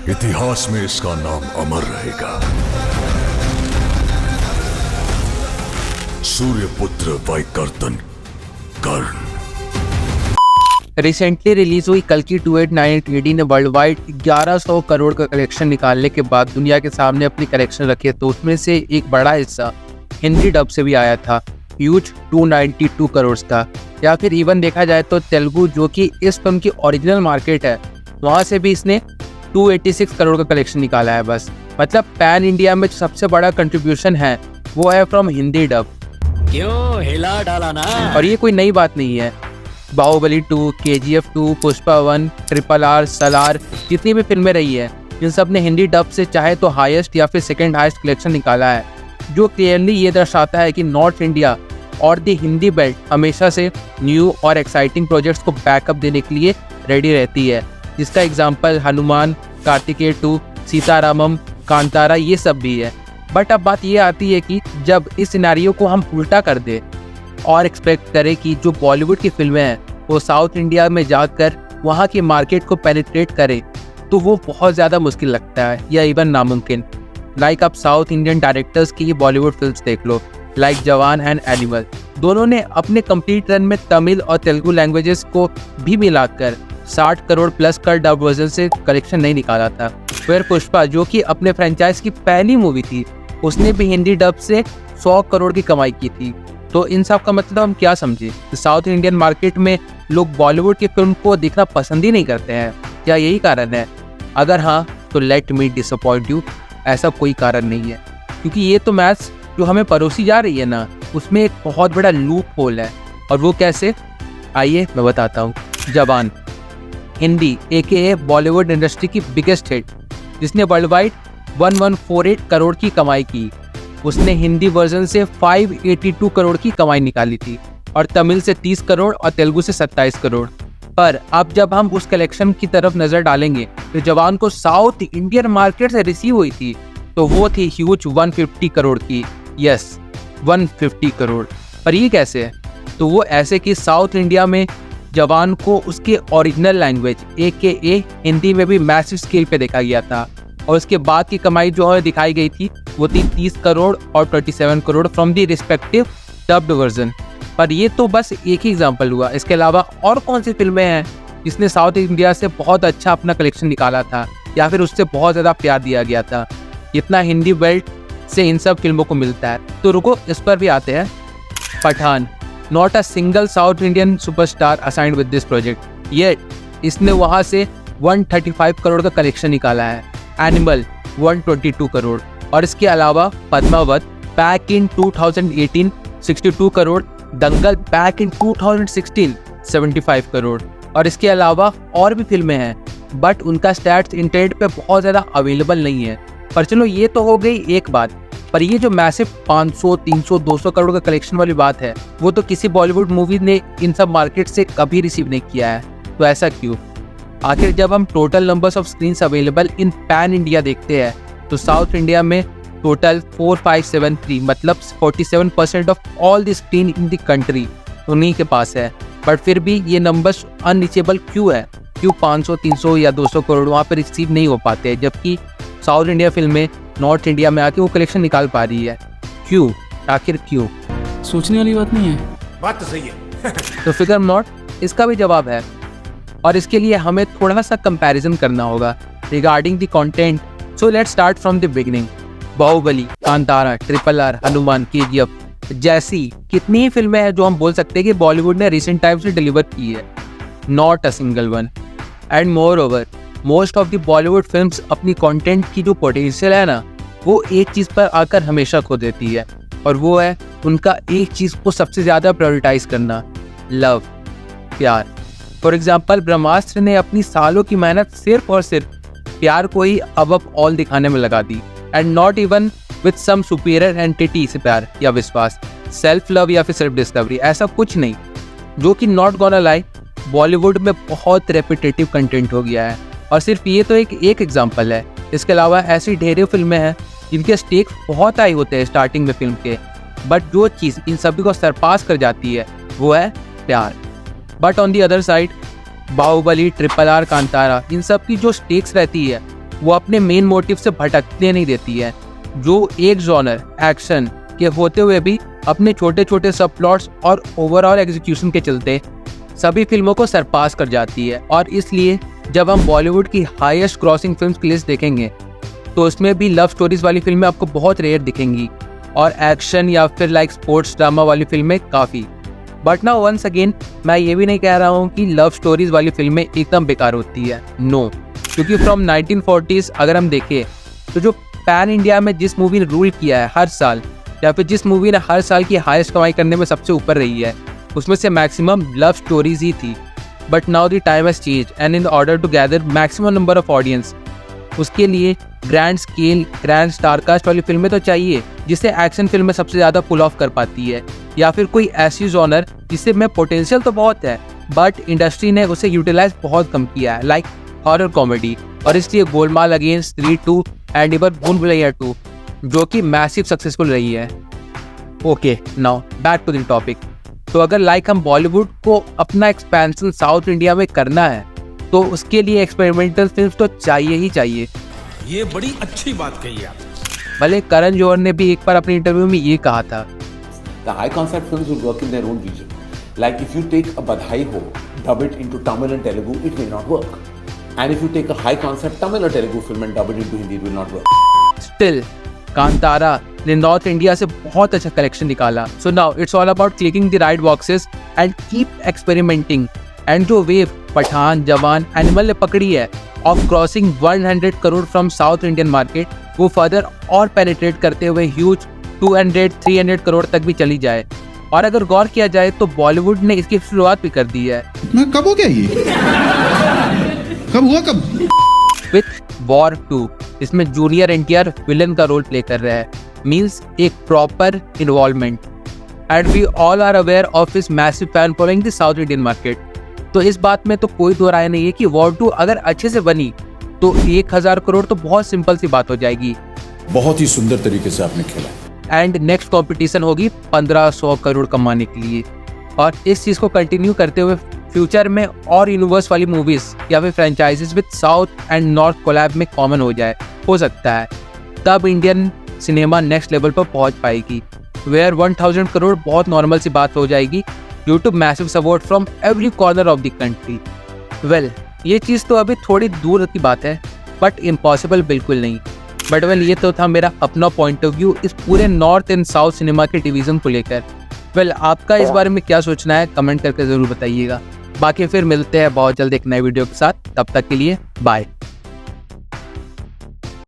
इतिहास में इसका नाम अमर रहेगा। सूर्यपुत्र वैकर्तन कर्ण। रिसेंटली रिलीज हुई कल्कि 2898 ने वर्ल्ड वाइड 1100 करोड़ का कलेक्शन निकालने के बाद दुनिया के सामने अपनी कलेक्शन रखी है, तो उसमें से एक बड़ा हिस्सा हिंदी डब से भी आया था, ह्यूज 292 करोड़ का। या फिर इवन देखा जाए तो तेलुगु, जो कि इस फिल्म की ओरिजिनल मार्केट है, वहाँ से भी इसने 286 करोड़ का कलेक्शन निकाला है। बस मतलब पैन इंडिया में सबसे बड़ा कंट्रीब्यूशन है वो है फ्रॉम हिंदी डब। क्यों हिला डाला ना। और ये कोई नई बात नहीं है। बाहुबली 2, KGF 2, पुष्पा 1, RRR, सलार, जितनी भी फिल्में रही है, इन सब ने हिंदी डब से चाहे तो हाईएस्ट या फिर सेकंड हाईएस्ट कलेक्शन निकाला है, जो क्लियरली ये दर्शाता है कि नॉर्थ इंडिया और द हिंदी बेल्ट हमेशा से न्यू और एक्साइटिंग प्रोजेक्ट्स को बैकअप देने के लिए रेडी रहती है, जिसका एग्जाम्पल हनुमान, कार्तिकेय 2, सीतारामम, कांतारा ये सब भी है। बट अब बात ये आती है कि जब इस सिनेरियो को हम उल्टा कर दे और एक्सपेक्ट करें कि जो बॉलीवुड की फिल्में हैं वो साउथ इंडिया में जाकर वहाँ की मार्केट को पेनिट्रेट करे, तो वो बहुत ज़्यादा मुश्किल लगता है या इवन नामुमकिन। लाइक आप साउथ इंडियन डायरेक्टर्स की ही बॉलीवुड फिल्म्स देख लो, लाइक जवान एंड एनिमल। दोनों ने अपने कंप्लीट रन में तमिल और तेलुगु लैंग्वेजेस को भी मिलाकर 60 करोड़ प्लस का डब वर्जन से कलेक्शन नहीं निकाला था। फिर पुष्पा, जो कि अपने फ्रेंचाइज की पहली मूवी थी, उसने भी हिंदी डब से 100 करोड़ की कमाई की थी। तो इन सब का मतलब हम क्या समझे? साउथ इंडियन मार्केट में लोग बॉलीवुड की फिल्म को देखना पसंद ही नहीं करते हैं, क्या यही कारण है? अगर हाँ तो लेट मी डिसअपॉइंट यू, ऐसा कोई कारण नहीं है, क्योंकि ये तो मैथ्स जो हमें परोसी जा रही है ना, उसमें एक बहुत बड़ा लूप होल है। और वो कैसे? आइए मैं बताता हूँ। जवान हिंदी AKA बॉलीवुड इंडस्ट्री की बिगेस्ट हिट, जिसने वर्ल्ड वाइड 1148 करोड़ की कमाई की, उसने हिंदी वर्जन से 582 करोड़ की कमाई निकाली थी, और तमिल से 30 करोड़ और तेलुगु से 27 करोड़। पर अब जब हम उस कलेक्शन की तरफ नजर डालेंगे तो जवान को साउथ इंडियन मार्केट से रिसीव हुई थी, तो वो थी ह्यूज 150 करोड़ की। यस, 150 करोड़। पर ये कैसे है? तो वो ऐसे कि साउथ इंडिया में जवान को उसके ओरिजिनल लैंग्वेज AKA हिंदी में भी मैसिव स्केल पे देखा गया था, और उसके बाद की कमाई जो है दिखाई गई थी वो थी 30 करोड़ और 27 crore from the respective dubbed version. पर ये तो बस एक ही एग्जांपल हुआ। इसके अलावा और कौन सी फिल्में हैं जिसने साउथ इंडिया से बहुत अच्छा अपना कलेक्शन निकाला था या फिर उससे बहुत ज़्यादा प्यार दिया गया था? इतना हिंदी बेल्ट से इन सब फिल्मों को मिलता है, तो रुको इस पर भी आते हैं। Pathaan, not a single south Indian superstar assigned with this project, yet इसने वहाँ से 135 करोड़ का कलेक्शन निकाला है। एनिमल 122 करोड़, और इसके अलावा Padmaavat back in 2018 62 crore, Dangal back in 2016 75 crore, और इसके अलावा और भी फिल्में हैं, बट उनका स्टैट्स इंटरनेट पे बहुत ज़्यादा अवेलेबल नहीं है। पर चलो ये तो हो गई एक बात, पर ये जो मैसिव 500, 300, 200 करोड़ का कलेक्शन वाली बात है, वो तो किसी बॉलीवुड मूवी ने इन सब मार्केट से कभी रिसीव नहीं किया है। तो ऐसा क्यों? आखिर जब हम total numbers of screens available in pan India देखते हैं, तो साउथ इंडिया में टोटल 4573, मतलब 47% of all the screen in the country उन्हीं के पास है। बट फिर भी ये नंबर्स अनरीचेबल क्यों है? क्यों 500, 300 या 200 करोड़ वहाँ पर रिसीव नहीं हो पाते हैं, जबकि साउथ इंडिया फिल्में नॉर्थ इंडिया में आके वो कलेक्शन निकाल पा रही है? क्यों? आखिर क्यों? सोचने वाली बात नहीं है। बात तो सही है। तो फिगर नॉट, इसका भी जवाब है, और इसके लिए हमें थोड़ा सा कंपैरिजन करना होगा regarding the content. So let's start from the beginning. Baahubali, Kantara, RRR, Hanuman, KGF जैसी कितनी ही फिल्में हैं जो हम बोल सकते हैं कि बॉलीवुड ने रिसेंट टाइम से डिलीवर की है। Not a single one. And more over, most of the Bollywood films अपनी कंटेंट की जो पोटेंशियल है ना, वो एक चीज़ पर आकर हमेशा खो देती है, और वो है उनका एक चीज़ को सबसे ज़्यादा प्रायोरिटाइज करना, लव, प्यार। फॉर एग्जाम्पल, ब्रह्मास्त्र ने अपनी सालों की मेहनत सिर्फ और सिर्फ प्यार को ही अबव ऑल दिखाने में लगा दी, and not even with some superior entity से प्यार या विश्वास, सेल्फ लव या फिर सेल्फ डिस्कवरी, ऐसा कुछ नहीं, जो कि नॉट गोना लाई बॉलीवुड में बहुत रेपिटेटिव कंटेंट हो गया है। और सिर्फ ये तो एक एग्जाम्पल है, इसके अलावा ऐसी ढेरों फिल्में हैं जिनके स्टेक्स बहुत हाई होते हैं स्टार्टिंग में फिल्म के, बट जो चीज़ इन सभी को सरपास कर जाती है वो है प्यार। But on the other side, Baahubali, RRR, Kantara, इन सब की जो स्टेक्स रहती है वो अपने मेन मोटिव से भटकने नहीं देती है, जो एक जॉनर एक्शन के होते हुए भी अपने छोटे छोटे सब प्लॉट्स और ओवरऑल एग्जीक्यूशन के चलते सभी फिल्मों को सरपास कर जाती है। और इसलिए जब हम बॉलीवुड की हाईएस्ट क्रॉसिंग फिल्म्स की लिस्ट देखेंगे तो उसमें भी लव स्टोरीज वाली फिल्में आपको बहुत रेयर दिखेंगी और एक्शन या फिर लाइक स्पोर्ट्स ड्रामा वाली फिल्में काफ़ी। बट ना वंस अगेन मैं ये भी नहीं कह रहा हूँ कि लव स्टोरीज वाली फिल्में एकदम बेकार होती है, नो। क्योंकि फ्रॉम 1940s अगर हम देखें तो जो पैन इंडिया में जिस मूवी ने रूल किया है हर साल, या फिर जिस मूवी ने हर साल की हाईएस्ट कमाई करने में सबसे ऊपर रही है, उसमें से मैक्सिमम लव स्टोरीज ही थी। But now the time has change and in order to gather maximum number of audience, उसके लिए ग्रैंड स्केल ग्रैंड स्टारकास्ट वाली फिल्में तो चाहिए जिससे एक्शन फिल्में सबसे ज़्यादा पुल ऑफ कर पाती है, या फिर कोई ऐसी जॉनर जिससे में पोटेंशियल तो बहुत है बट इंडस्ट्री ने उसे यूटिलाइज बहुत कम किया है, लाइक हॉरर कॉमेडी। और इसलिए गोलमाल अगेंस्ट 3-2 एंड इवन भूल भुलैया 2 जो कि मैसिव सक्सेसफुल रही है। Okay, now back to the topic. तो अगर लाइक हम बॉलीवुड को अपना एक्सपेंशन साउथ इंडिया में करना है तो उसके लिए एक्सपेरिमेंटल फिल्म्स तो चाहिए ही चाहिए। ये बड़ी अच्छी बात कही आप। भले करण जौहर ने भी एक बार अपने इंटरव्यू में ये कहा था, The high concept films will work in their own region. Like if you take a Badhai Ho, dub it into Tamil and Telugu, it may not work. And if you take a high concept Tamil or Telugu film and dub it into Hindi, it will not work. Still, Kantara ने north India से बहुत अच्छा collection निकाला। So now it's all about clicking the right boxes and keep experimenting. And जो wave Pathan, जवान, animal ने पकड़ी है of crossing 100 crore from south Indian market, वो फर्दर और पेनिट्रेट करते हुए ह्यूज 200-300 करोड़ तक भी चली जाए। और अगर गौर किया जाए तो बॉलीवुड ने इसकी शुरुआत भी कर दी है। मैं कब हो गया ये? कब हुआ कब? विथ वॉर 2, इसमें जूनियर एनटीआर विलन का रोल प्ले कर रहा है, मींस एक proper involvement. And we all are aware of his massive fan following the south Indian market. तो इस बात में तो कोई दो राय नहीं है कि वॉर 2 अगर अच्छे से बनी तो 1000 करोड़ तो बहुत सिंपल सी बात हो जाएगी। बहुत ही सुंदर तरीके से आपने खेला। एंड नेक्स्ट कंपटीशन होगी 1500 करोड़ कमाने के लिए। और इस चीज़ को कंटिन्यू करते हुए फ्यूचर में और यूनिवर्स वाली मूवीज या फिर franchises with south and north collab में कॉमन हो सकता है। तब इंडियन सिनेमा नेक्स्ट लेवल पर पहुंच पाएगी, वेयर 1000 करोड़ बहुत नॉर्मल सी बात हो जाएगी due to massive support from every corner of the country. Well, ये चीज़ तो अभी थोड़ी दूर की बात है बट इम्पॉसिबल बिल्कुल नहीं। बट वेल, ये तो था मेरा अपना पॉइंट ऑफ व्यू इस पूरे नॉर्थ एंड साउथ सिनेमा के डिवीज़न को लेकर। वेल, आपका इस बारे में क्या सोचना है कमेंट करके ज़रूर बताइएगा। बाकी फिर मिलते हैं बहुत जल्द एक नए वीडियो के साथ, तब तक के लिए बाय।